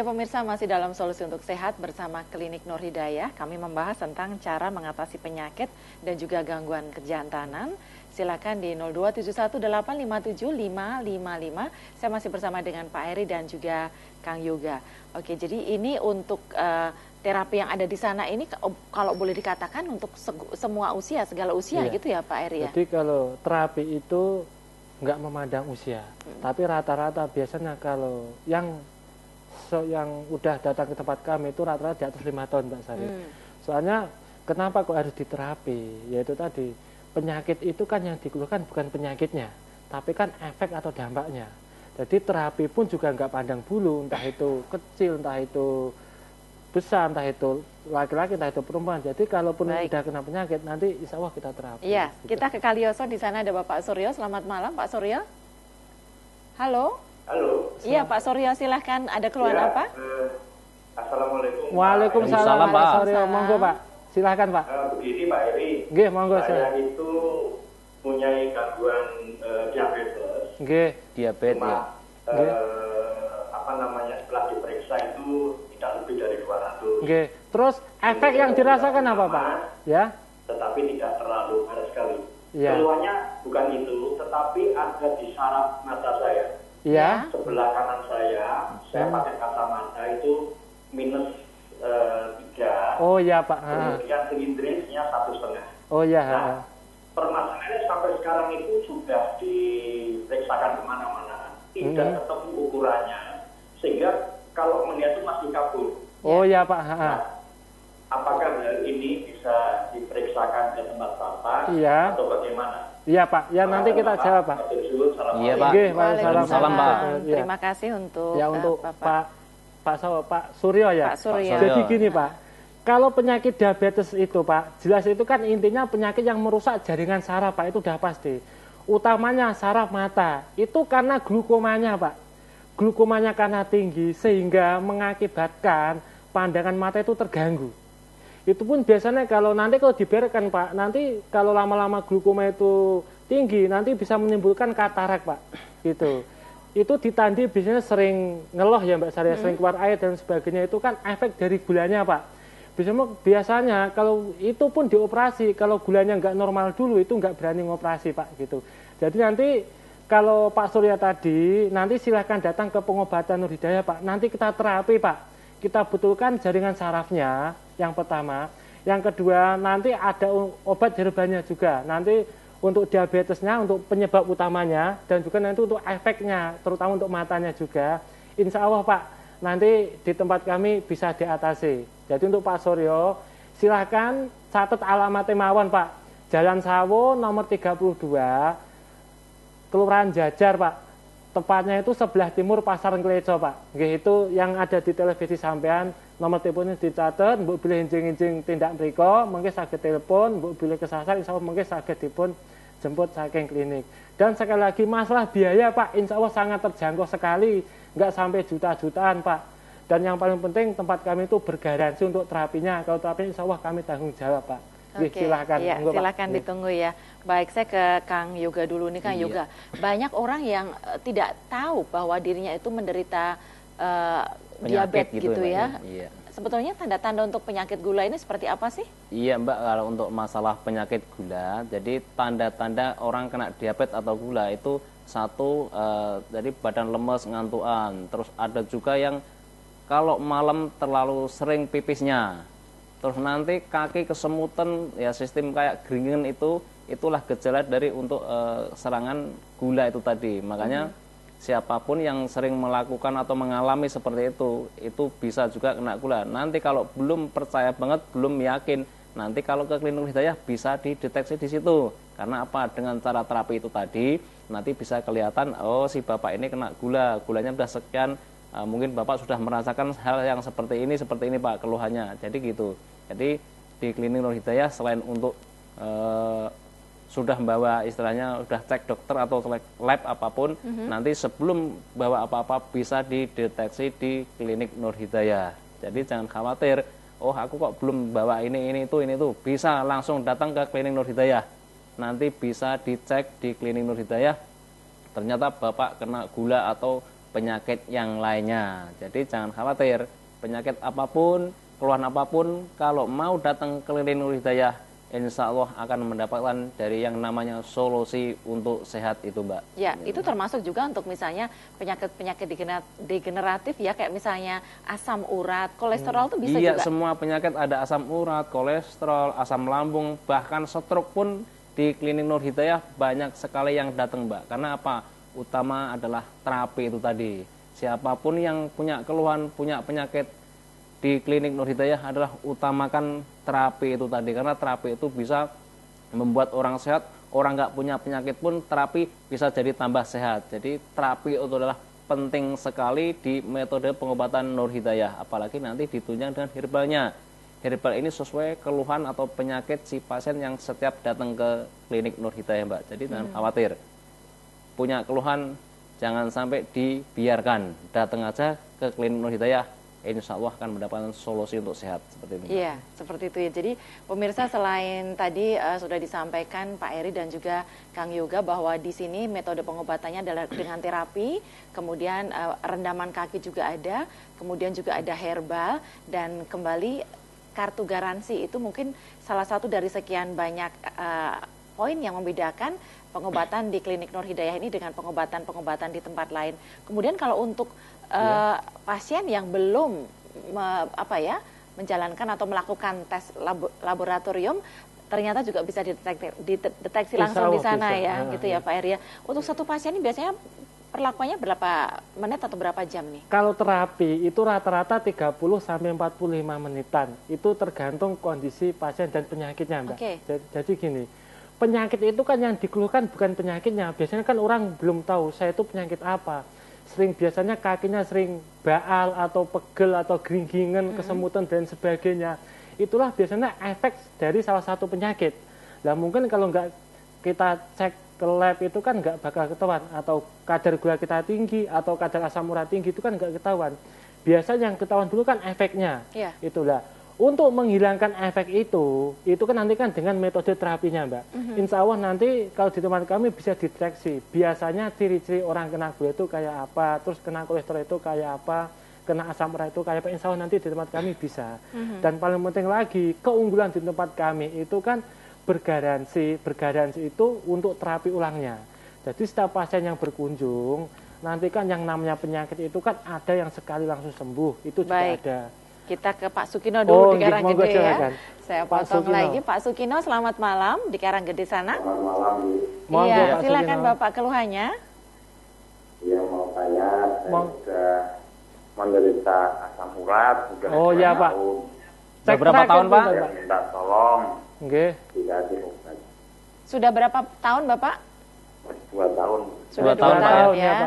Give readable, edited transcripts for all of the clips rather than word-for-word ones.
Baik ya pemirsa, masih dalam Solusi untuk Sehat bersama Klinik Nur Hidayah. Kami membahas tentang cara mengatasi penyakit dan juga gangguan kejantanan. Silakan di 02718575555. Saya masih bersama dengan Pak Eri dan juga Kang Yoga. Oke, jadi ini untuk terapi yang ada di sana ini kalau boleh dikatakan untuk semua usia, segala usia gitu ya Pak Eri ya? Jadi kalau terapi itu nggak memandang usia, tapi rata-rata biasanya kalau yang udah datang ke tempat kami itu rata-rata di atas 5 tahun Mbak Sari. Soalnya kenapa kok harus diterapi? Yaitu tadi penyakit itu kan yang dikeluhkan bukan penyakitnya, tapi kan efek atau dampaknya. Jadi terapi pun juga nggak pandang bulu, entah itu kecil, entah itu besar, entah itu laki-laki, entah itu perempuan. Jadi kalaupun udah kena penyakit, nanti insya Allah kita terapi. Iya, gitu. kita ke Kalioso, di sana ada Bapak Suryo. Selamat malam Pak Suryo. Halo. Halo. Iya Pak Suryo, silahkan. Ada keluhan apa? Assalamualaikum. Waalaikumsalam Pak Suryo. Monggo Pak. Silahkan Pak. Begini Pak Eri. Nggih, monggo. Saya itu punya gangguan diabetes. Nggih, diabetes ya. Setelah diperiksa itu tidak lebih dari 200. Nggih. Terus efek yang dirasakan apa Pak? Ya. Tetapi tidak terlalu berat sekali. Ya. Keluhannya bukan itu, tetapi ada di saraf mata saya. Ya. Sebelah kanan saya pakai kacamata itu minus 3. Oh ya Pak. Kemudian silindrisnya 1,5. Oh ya. Nah, permasalahannya sampai sekarang itu sudah diperiksakan kemana-mana, tidak ketemu ukurannya, sehingga kalau melihat itu masih kabur. Oh ya Pak. Nah, apakah hal ini bisa diperiksakan ke tempat Bapak atau bagaimana? Iya Pak, ya nanti kita jawab Pak. Iya Pak. Waalaikumsalam Pak. Terima kasih untuk Pak Suryo ya. Pak Suryo. Jadi gini Pak, kalau penyakit diabetes itu Pak, jelas itu kan intinya penyakit yang merusak jaringan saraf Pak, itu udah pasti. Utamanya saraf mata, itu karena glukomanya Pak. Glukomanya karena tinggi sehingga mengakibatkan pandangan mata itu terganggu. Itu pun biasanya kalau dibiarkan Pak, nanti kalau lama-lama glukoma itu tinggi, nanti bisa menimbulkan katarak Pak, gitu. Itu ditandai biasanya sering ngeloh ya Mbak Sari, sering keluar air dan sebagainya, itu kan efek dari gulanya Pak. Biasanya kalau itu pun dioperasi, kalau gulanya nggak normal dulu itu nggak berani ngoperasi Pak, gitu. Jadi nanti kalau Pak Surya tadi, nanti silahkan datang ke pengobatan Nur Hidayah Pak, nanti kita terapi Pak. Kita betulkan jaringan sarafnya, yang pertama. Yang kedua, nanti ada obat herbalnya juga. Nanti untuk diabetesnya, untuk penyebab utamanya, dan juga nanti untuk efeknya, terutama untuk matanya juga. Insya Allah Pak, nanti di tempat kami bisa diatasi. Jadi untuk Pak Suryo, silahkan catat alamatnya mawon Pak. Jalan Sawo nomor 32, Kelurahan Jajar Pak. Tepatnya itu sebelah timur Pasar Ngleco Pak. Itu yang ada di televisi sampean, nomor teleponnya dicatat, mbok bilih enjing-enjing tindak mriko, mungkin saged telepon, mbok bilih kesasar, insya Allah mungkin saged dipun jemput saking klinik. Dan sekali lagi masalah biaya Pak, insya Allah sangat terjangkau sekali, nggak sampai juta-jutaan Pak. Dan yang paling penting tempat kami itu bergaransi untuk terapinya, kalau terapinya insya Allah kami tanggung jawab Pak. Oke, silakan. Ya, silakan ditunggu ya. Baik, saya ke Kang Yoga dulu nih Kang Yoga. Banyak orang yang tidak tahu bahwa dirinya itu menderita diabetes gitu ya. Iya. Sebetulnya tanda-tanda untuk penyakit gula ini seperti apa sih? Iya Mbak, kalau untuk masalah penyakit gula, jadi tanda-tanda orang kena diabetes atau gula itu satu, jadi badan lemes, ngantuan. Terus ada juga yang kalau malam terlalu sering pipisnya. Terus nanti kaki kesemutan, ya sistem kayak geringen itulah gejala dari untuk serangan gula itu tadi. Makanya siapapun yang sering melakukan atau mengalami seperti itu bisa juga kena gula. Nanti kalau belum percaya banget, belum yakin, nanti kalau ke Klinik Nur Hidayah bisa dideteksi di situ. Karena apa? Dengan cara terapi itu tadi, nanti bisa kelihatan, oh si bapak ini kena gulanya sudah sekian. Mungkin Bapak sudah merasakan hal yang seperti ini Pak keluhannya. Jadi gitu. Jadi di Klinik Nur Hidayah selain untuk sudah membawa istilahnya sudah cek dokter atau lab apapun, nanti sebelum bawa apa-apa bisa dideteksi di Klinik Nur Hidayah. Jadi jangan khawatir, oh aku kok belum bawa ini itu, bisa langsung datang ke Klinik Nur Hidayah. Nanti bisa dicek di Klinik Nur Hidayah, ternyata Bapak kena gula atau penyakit yang lainnya. Jadi jangan khawatir, penyakit apapun, keluhan apapun, kalau mau datang ke Klinik Nur Hidayah, insya Allah akan mendapatkan dari yang namanya solusi untuk sehat itu, Mbak. Ya, itu termasuk juga untuk misalnya penyakit-penyakit degeneratif ya, kayak misalnya asam urat, kolesterol itu bisa Iya, juga. semua penyakit ada asam urat, kolesterol, asam lambung, bahkan stroke pun di Klinik Nur Hidayah banyak sekali yang datang, Mbak. Karena apa? Utama adalah terapi itu tadi. Siapapun yang punya keluhan, punya penyakit di Klinik Nur Hidayah adalah utamakan terapi itu tadi. Karena terapi itu bisa membuat orang sehat, orang nggak punya penyakit pun terapi bisa jadi tambah sehat. Jadi terapi itu adalah penting sekali di metode pengobatan Nur Hidayah. Apalagi nanti ditunjang dengan herbalnya. Herbal ini sesuai keluhan atau penyakit si pasien yang setiap datang ke Klinik Nur Hidayah, Mbak. Jadi jangan khawatir. Punya keluhan jangan sampai dibiarkan, datang aja ke Klinik Nur Hidayah, insya Allah akan mendapatkan solusi untuk sehat seperti ini. Iya, seperti itu ya. Jadi pemirsa, selain tadi sudah disampaikan Pak Eri dan juga Kang Yoga bahwa di sini metode pengobatannya adalah dengan terapi, kemudian rendaman kaki juga ada, kemudian juga ada herbal, dan kembali kartu garansi itu mungkin salah satu dari sekian banyak poin yang membedakan pengobatan di Klinik Nur Hidayah ini dengan pengobatan-pengobatan di tempat lain. Kemudian kalau untuk pasien yang belum menjalankan atau melakukan tes laboratorium, ternyata juga bisa dideteksi langsung di sana ya, gitu ya Pak Eri. Untuk satu pasien ini biasanya perlakuannya berapa menit atau berapa jam nih? Kalau terapi itu rata-rata 30 sampai 45 menitan. Itu tergantung kondisi pasien dan penyakitnya, Mbak. Okay. Jadi gini, penyakit itu kan yang dikeluhkan bukan penyakitnya. Biasanya kan orang belum tahu saya itu penyakit apa. Biasanya kakinya sering baal atau pegel atau geringgingan, kesemutan dan sebagainya. Itulah biasanya efek dari salah satu penyakit. Nah mungkin kalau nggak kita cek ke lab itu kan nggak bakal ketahuan, atau kadar gula kita tinggi atau kadar asam urat tinggi itu kan nggak ketahuan. Biasanya yang ketahuan dulu kan efeknya. Yeah. Itulah. Untuk menghilangkan efek itu kan nanti kan dengan metode terapinya, Mbak. Insya Allah nanti kalau di tempat kami bisa dideteksi. Biasanya ciri-ciri orang kena gula itu kayak apa, terus kena kolesterol itu kayak apa, kena asam urat itu kayak apa. Insya Allah nanti di tempat kami bisa. Dan paling penting lagi, keunggulan di tempat kami itu kan bergaransi itu untuk terapi ulangnya. Jadi setiap pasien yang berkunjung, nanti kan yang namanya penyakit itu kan ada yang sekali langsung sembuh, itu juga ada. Kita ke Pak Sukino dulu di Karanggede ya. Silakan. Saya potong lagi. Pak Sukino, selamat malam di Karanggede sana. Selamat malam, Bu. Iya, silakan Bapak keluhannya. Iya, mau tanya, saya sudah menderita asam urat, sudah iya, Pak. Sudah berapa tahun, Pak? Saya minta tolong. Nggih. Dikasih obat. Sudah berapa tahun, Bapak? 2 tahun. Sudah 2 tahun, tahun ya. ya.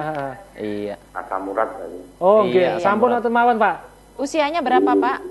Iya. Asam urat tadi. Oh, Iya, nggih. Sampun atau mawon, Pak? Usianya berapa, Pak?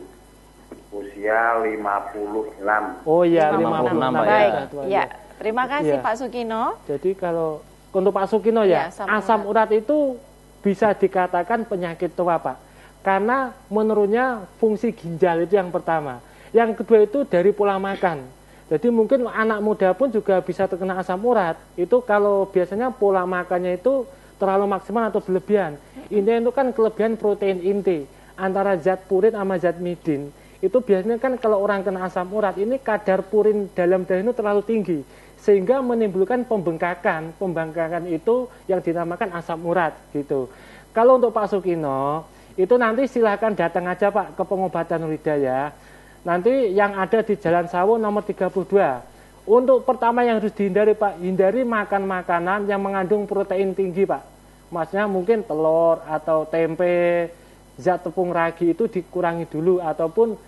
Usia 56. Oh iya, 56, 56. Pak, Baik. Ya. Ya, terima kasih Iya. Pak Sukino. Jadi kalau untuk Pak Sukino ya, asam urat itu bisa dikatakan penyakit tua, Pak. Karena menurunnya fungsi ginjal itu yang pertama. Yang kedua itu dari pola makan. Jadi mungkin anak muda pun juga bisa terkena asam urat. Itu kalau biasanya pola makannya itu terlalu maksimal atau berlebihan. Intinya itu kan kelebihan protein inti antara zat purin sama zat midin. Itu biasanya kan kalau orang kena asam urat ini kadar purin dalam darah itu terlalu tinggi sehingga menimbulkan pembengkakan itu yang dinamakan asam urat gitu. Kalau untuk Pak Sukino itu nanti silahkan datang aja Pak ke pengobatan Nur Hidayah. Nanti yang ada di Jalan Sawo nomor 32. Untuk pertama yang harus dihindari Pak, hindari makan makanan yang mengandung protein tinggi Pak. Maksudnya mungkin telur atau tempe, zat tepung ragi itu dikurangi dulu, ataupun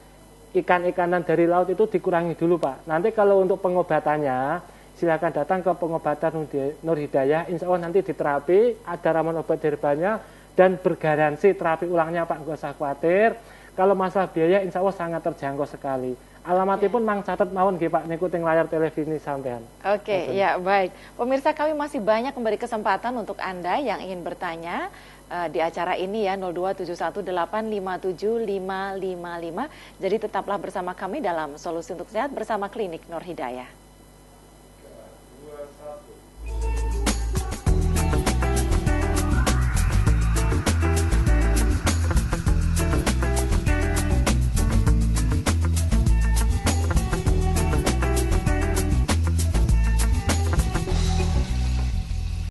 ikan-ikanan dari laut itu dikurangi dulu Pak. Nanti kalau untuk pengobatannya silakan datang ke pengobatan Nur Hidayah, insya Allah nanti diterapi, ada ramuan obat herbalnya dan bergaransi terapi ulangnya Pak, nggak usah khawatir. Kalau masalah biaya insya Allah sangat terjangkau sekali. Alamatnya pun mang catat mawon nggih Pak, ngikutin layar televisi sampean. Oke, ya baik. Pemirsa, kami masih banyak memberi kesempatan untuk Anda yang ingin bertanya di acara ini ya, 02718575555. Jadi tetaplah bersama kami dalam Solusi untuk Sehat bersama Klinik Nur Hidayah.